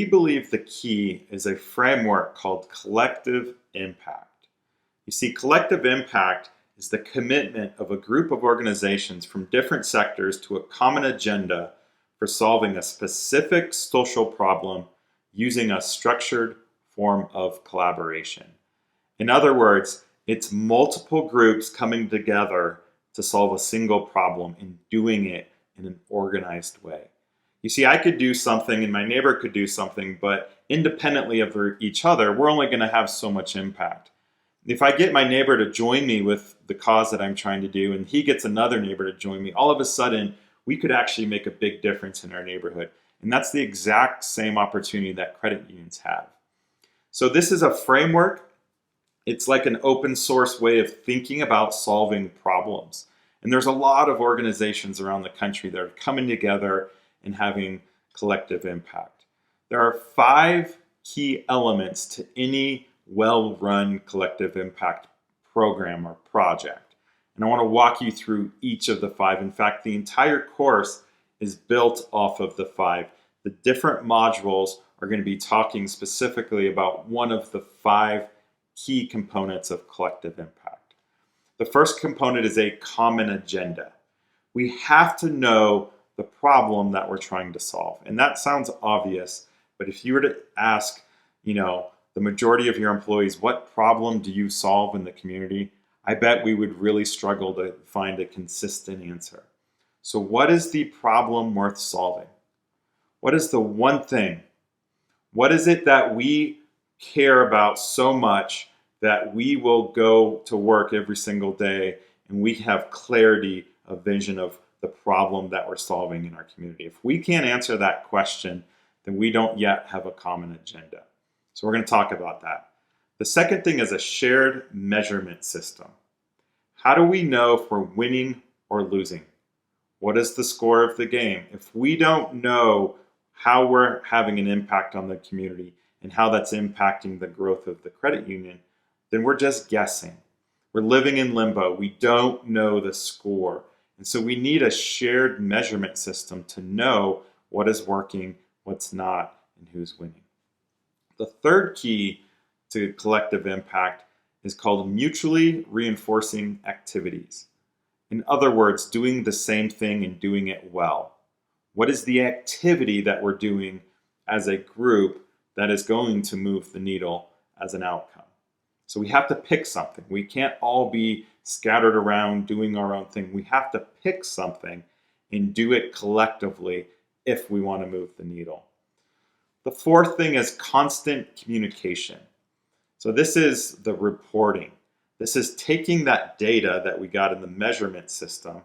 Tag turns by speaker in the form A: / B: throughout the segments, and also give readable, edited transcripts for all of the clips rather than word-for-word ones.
A: believe the key is a framework called collective impact. You see, collective impact is the commitment of a group of organizations from different sectors to a common agenda for solving a specific social problem using a structured form of collaboration. In other words, it's multiple groups coming together to solve a single problem and doing it in an organized way. You see, I could do something and my neighbor could do something, but independently of each other, we're only going to have so much impact. If I get my neighbor to join me with the cause that I'm trying to do, and he gets another neighbor to join me, all of a sudden, we could actually make a big difference in our neighborhood. And that's the exact same opportunity that credit unions have. So this is a framework. It's like an open source way of thinking about solving problems. And there's a lot of organizations around the country that are coming together and having collective impact. There are 5 key elements to any well-run collective impact program or project. And I want to walk you through each of the 5. In fact, the entire course is built off of the 5. The different modules are going to be talking specifically about one of the 5 key components of collective impact. The first component is a common agenda. We have to know the problem that we're trying to solve. And that sounds obvious, but if you were to ask, the majority of your employees, what problem do you solve in the community? I bet we would really struggle to find a consistent answer. So what is the problem worth solving? What is the one thing? What is it that we care about so much that we will go to work every single day and we have clarity, a vision of the problem that we're solving in our community? If we can't answer that question, then we don't yet have a common agenda. So we're going to talk about that. The second thing is a shared measurement system. How do we know if we're winning or losing? What is the score of the game? If we don't know how we're having an impact on the community and how that's impacting the growth of the credit union, then we're just guessing. We're living in limbo. We don't know the score. And so we need a shared measurement system to know what is working, what's not, and who's winning. The third key to collective impact is called mutually reinforcing activities. In other words, doing the same thing and doing it well. What is the activity that we're doing as a group that is going to move the needle as an outcome? So we have to pick something. We can't all be scattered around doing our own thing. We have to pick something and do it collectively if we want to move the needle. The fourth thing is constant communication. So this is the reporting. This is taking that data that we got in the measurement system,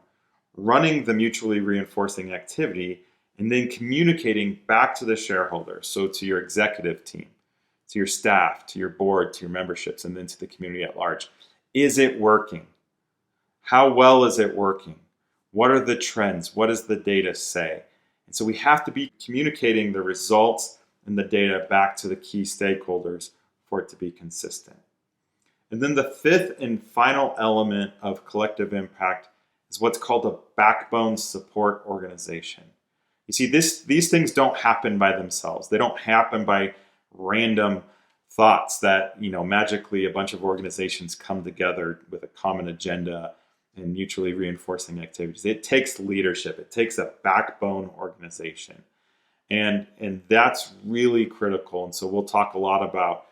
A: running the mutually reinforcing activity, and then communicating back to the shareholders, so to your executive team, to your staff, to your board, to your memberships, and then to the community at large. Is it working? How well is it working? What are the trends? What does the data say? And so we have to be communicating the results and the data back to the key stakeholders for it to be consistent. And then the fifth and final element of collective impact is what's called a backbone support organization. You see, these things don't happen by themselves. They don't happen by random thoughts that, magically a bunch of organizations come together with a common agenda and mutually reinforcing activities. It takes leadership. It takes a backbone organization. And that's really critical. And so we'll talk a lot about,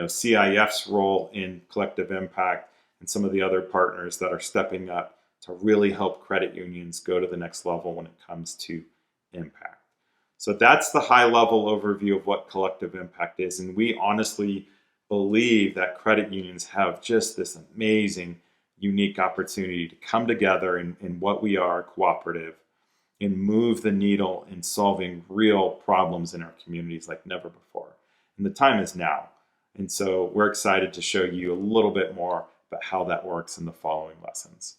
A: CIF's role in collective impact and some of the other partners that are stepping up to really help credit unions go to the next level when it comes to impact. So that's the high level overview of what collective impact is. And we honestly believe that credit unions have just this amazing, unique opportunity to come together in what we are, cooperative, and move the needle in solving real problems in our communities like never before. And the time is now. And so we're excited to show you a little bit more about how that works in the following lessons.